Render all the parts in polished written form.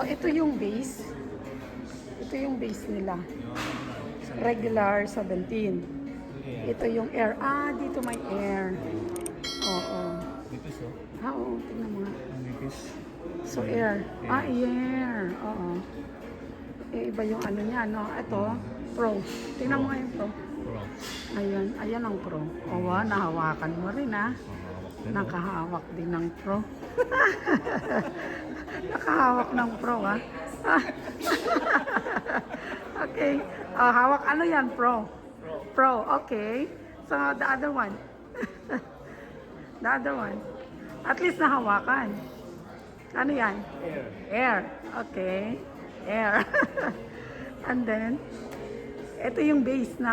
Ito yung base. Ito yung base nila. Regular 17. Ito yung air. Dito may air. Oo. Nipis, oh. Oo, tingnan mo nga. Nipis. So, air. Air. Oo. Iba yung ano niya, no? Ito, Pro. Tingnan mo nga yung Pro. Pro. Ayan ang Pro. Nahawakan mo rin, Nakahawak din ng Pro. Nakahawak ng Pro, Okay. Hawak, ano yan? Pro. Pro, okay. So, the other one. The other one. At least nahawakan. Ano yan? Air. Air. Okay. Air. And then, ito yung base na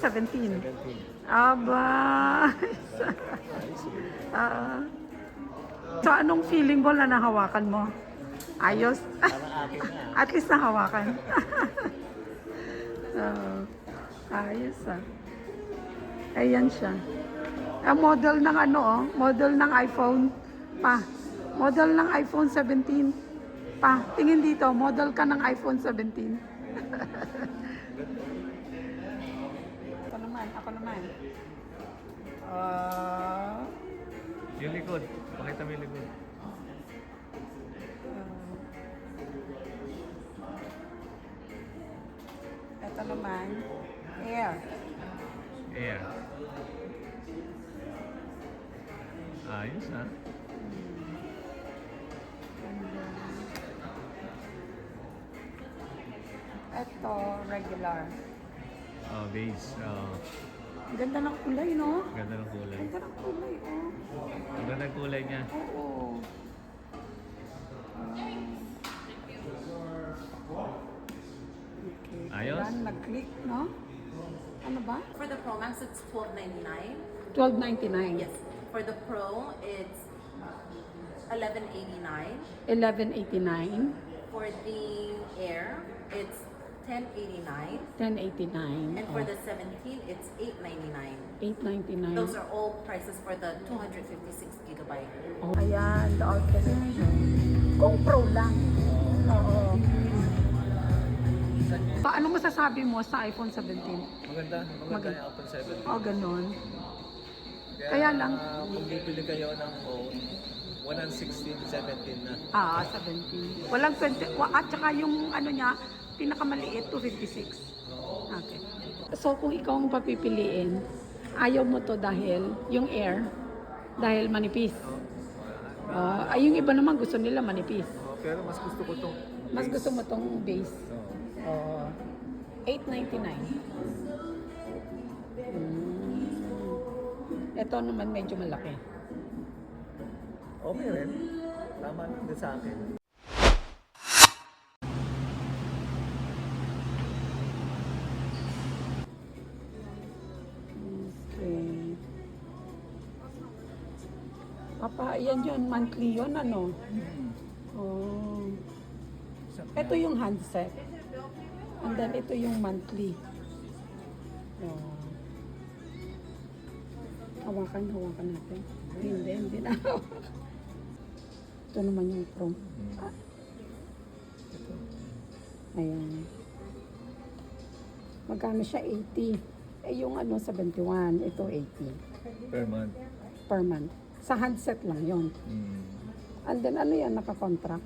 17. 17. Aba. So, anong feeling mo na nahawakan mo? Ayos? Parang akin na. At least nahawakan. Ayos Ayan siya. Ang model ng model ng iPhone pa. Model ng iPhone 17 pa. Tingin dito, model ka ng iPhone 17. Ako naman. Yung likod. Pakita mo yung likod. Ito naman, air. Air. Ayos, ha? Ito, regular. Base. Ang ganda ng kulay, no? Ganda ng kulay. Ang ganda ng kulay, Ang ganda ng kulay niya. Oo. Okay. Ayos? Ayan, nag-click, no? Ano ba? For the Pro Max, it's $12.99. $12.99. Yes. For the Pro, it's $11.89. $11.89. For the Air, it's $10.89. $10.89. And for the 17, it's $8.99. $8.99. Those are all prices for the 256 gigabyte. Ayan, the alternative. Kung Pro lang. Oo. Paano masasabi mo sa iPhone 17? Maganda. Maganda yung iPhone 7. Ganun. Kaya lang. Kung bibili kayo ng phone, 116, 17 na. 17. Walang 20. At saka yung ano niya, pinakamaliit, 256. Okay. So, kung ikaw ang papipiliin, ayaw mo to dahil yung Air, dahil manipis. Yung iba naman gusto nila manipis. Pero mas gusto ko itong Mas gusto mo tong base. Oo. $8.99. Ito naman medyo malaki. Okay rin. Tama lang din sa akin. Okay. Yan yun, monthly yun, ano? Oh. Ito yung handset. And then ito yung monthly. Oh. Hawakan natin. Hindi na. Ito naman yung Pro. Ayan. Magkano siya? 80. Yung 71. Ito 80. Per month. Per month. Sa handset lang yon. And then ano yan? Naka-contract?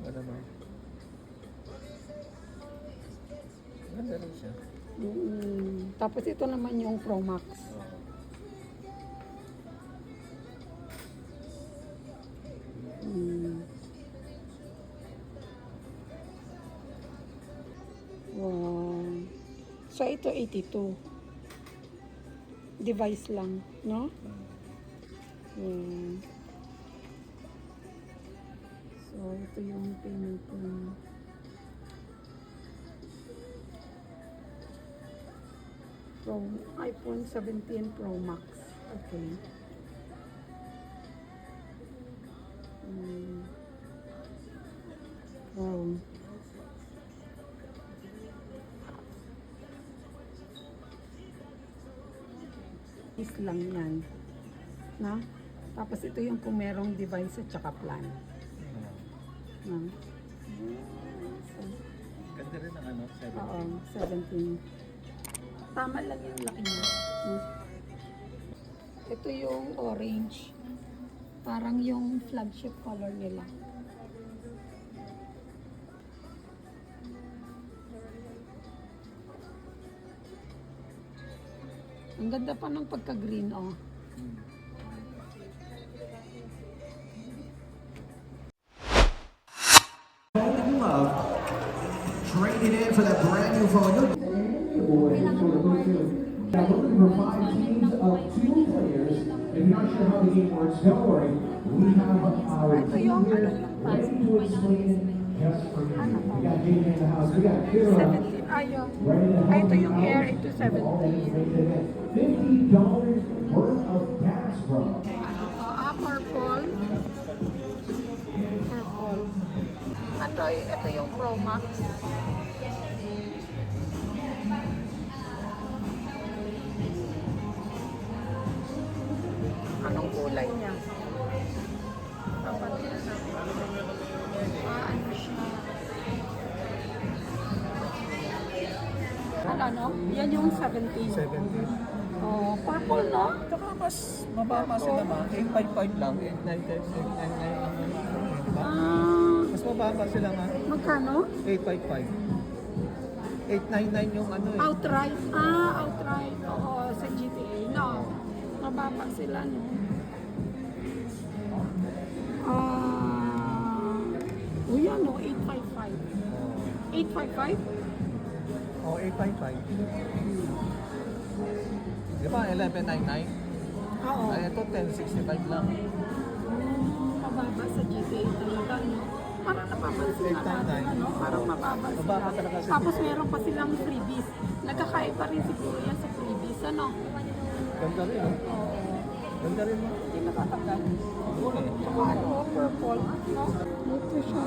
Ano naman? Ganda rin siya. Tapos ito naman yung Pro Max. Wow. So ito 82. Device lang, no? So ito yung payment ko. From iPhone 17 Pro Max. Okay. Wow. Is lang yan. Na? Tapos ito yung kung merong device at saka plan. Na? Ganda rin ang ano, 17. Oo, 17. Tama lang yung laki niya. Ito yung orange. Parang yung flagship color nila. Ang ganda pa ng pagka-green, oh. Trading in for that brand new phone. Now looking for 5 teams of 2 players. If you're not sure how the game works, don't worry. We have our Ito team yung here ano yung ready to explain it just for you. We got JJ in the house. We got Kira 17. Ayun. ready to Ay, help ito you yung out. air. Ito All that 17. information again. $50 worth of gas, bro. Purple. Purple. Ito yung Pro Max. Anong kulay niya? Papatingin natin. Ano siya? Ano? Yan yung 17. 17. Oh, purple, no? Tsaka mas mababa sila ma. 855 lang. 899. Ah, Mas mababa sila nga. magkano? 855. 899 yung ano eh. Outright. Outright. Oo, sa GTA. No. Mababa sila, no? Yan, no? 855. 855? Oh, 855. Di ba 1199? Oo. Ay, ito 1065 lang. Mababa sa GTA talaga, no? Parang napapansin na natin, ano? Parang mababa sila. Mababa talaga sila. Tapos meron pa silang freebies. Nagkakaiba rin siguro yan sa freebies, ano? Ganda rin, oh. Oo. Ganda rin, oh. Hindi nakatanggal. Oo eh. Tsaka ano, purple. No? Ito siya.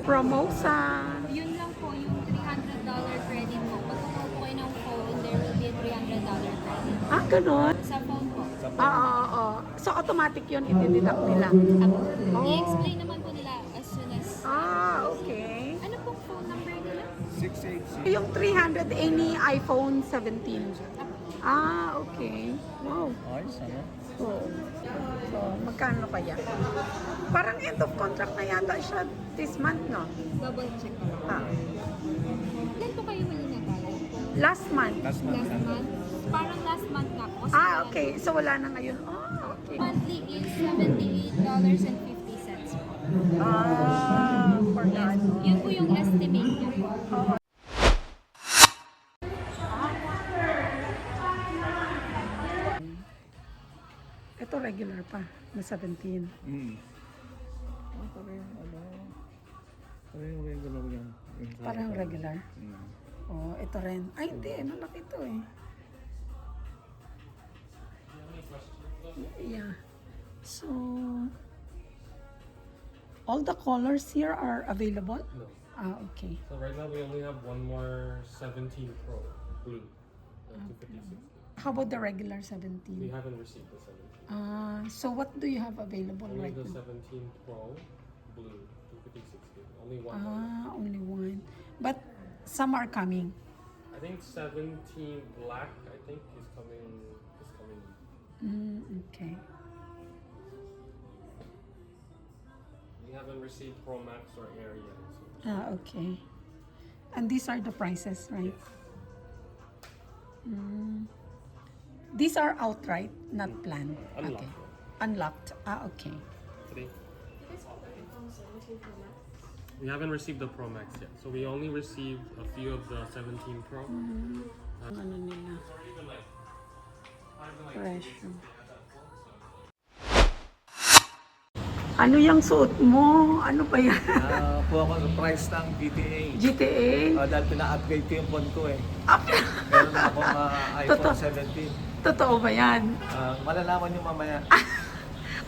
Promosa. Yun lang po, yung $300 credit po. Pag kumuha po kayo ng phone, there will be a $300 credit. Ganun? Sa phone po. Oo. So, automatic yun, i-deduct nila. Apo. I-explain naman po nila as soon as... Okay. Ano pong phone number nila? 686. Yung 300 any iPhone 17. Okay. Wow. Ayos, ano? So, magkano kaya? Parang end of contract na yata siya this month, no? Double check ko lang. Ilan po kayo huli nagbayad po? Last month. Last month. Last month? Parang last month na po. Kasi Okay. So, wala na ngayon. Okay. Monthly is $78.50 po. For that. Yun po yung estimate niya po. Ito regular pa, na 17. Parang ano? Parang regular yan. Parang regular. Ito rin. Ay, hindi. Malaki ito eh. Yeah. So, all the colors here are available? No. Okay. So right now we only have one more 17 Pro blue, 256. How about the regular We 17? haven't received the 17. So what do you have available Only right the now? 17 Pro blue, 256. Only one. Only one. But some are coming. I think 17 black. I think is coming. Okay. We haven't received Pro Max or Air yet. So. Okay. And these are the prices, right? These are outright, not planned. Unlocked. Okay. Unlocked. Okay. Three. We haven't received the Pro Max yet, so we only received a few of the 17 Pro. Ano nila? Presyo. Ano yung suot mo? Ano ba yan? Po ako sa price ng GTA. GTA? Dahil pina-upgrade ko yung phone ko eh. Up. Meron na akong iPhone Totoo. 17. Totoo ba yan? Malalaman nyo mamaya.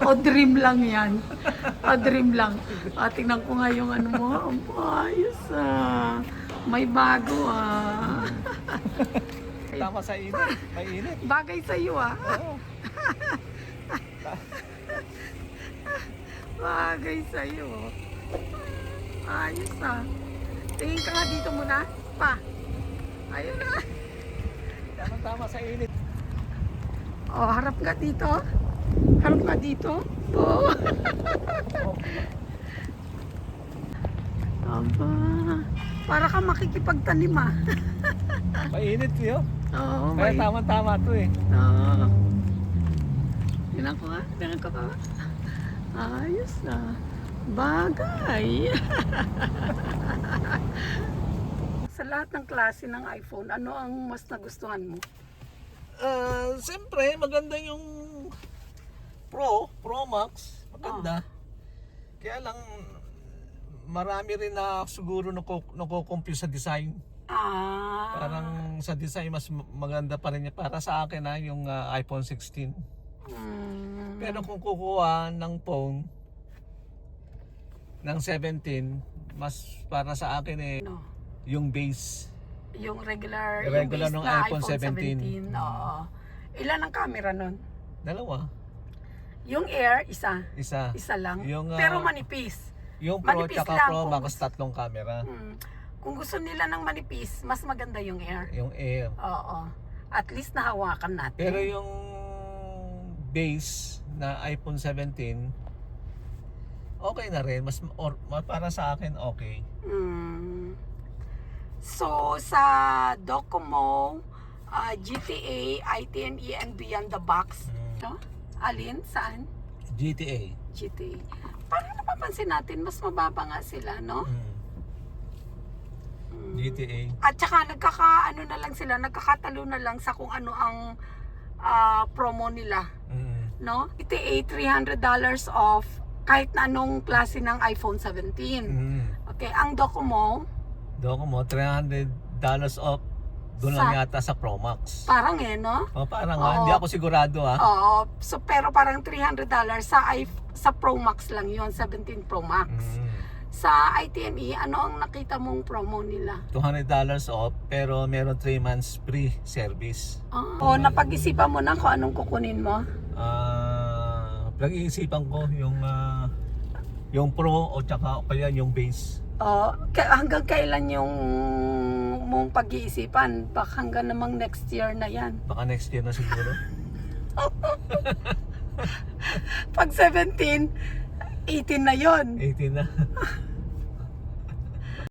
O dream lang yan. O dream lang. Tingnan ko nga yung ano mo. Ang ayos May bago Tama sa init. May init. Bagay sa iyo Bagay sa iyo. Ayos na. Tingin ka nga dito muna. Pa. Ayun na. Tama sa init. Oh, harap nga dito. Harap nga dito. Oh. Aba. Para ka makikipagtanim ah. Mainit yun. Oo, Kaya may... tama-tama to eh. Oo. Tingnan ko nga. Tingnan ko nga. Ayos na. Bagay. Sa lahat ng klase ng iPhone, ano ang mas nagustuhan mo? Siyempre, maganda yung Pro Max. Maganda. Kaya lang, marami rin na siguro nakukumpuse sa design. Parang sa design, mas maganda pa rin niya. Para sa akin yung iPhone 16. Pero kung kukuha ng phone ng 17, mas para sa akin No. yung base. Yung regular Regular yung nung base na iPhone 17. Oo. Ilan ang camera nun? Dalawa. Yung Air, isa. Isa. Isa lang. Yung, Pero manipis. Yung Pro Manipis tsaka lang Pro kung Max, gusto. tatlong camera. Kung gusto nila ng manipis, mas maganda yung Air. Yung Air. Oo. At least nahawakan natin. Pero yung base na iPhone 17, okay na rin. Para sa akin, okay. So, sa Docomo, GTA, ITNE, and Beyond the Box, no? Alin? Saan? GTA. GTA. Parang napapansin natin, mas mababa nga sila, no? GTA. At saka nagkakatalo na lang sa kung ano ang promo nila, no? GTA, $300 off kahit na anong klase ng iPhone 17. Okay, ang Docomo, Docomo, $300 off. Doon lang yata sa Pro Max. parang no? Parang Oo. hindi ako sigurado Oo, so pero parang $300 sa Pro Max lang yon, 17 Pro Max. Sa ITNE, ano ang nakita mong promo nila? $200 off, pero meron 3 months free service. O napag-isipan mo na kung anong kukunin mo? Pag-iisipan ko yung Pro o tsaka kaya yung base. Hanggang kailan yung mong pag-iisipan? Baka hanggang namang next year na yan. Baka next year na siguro. Pag 17, 18 na yon. 18 na.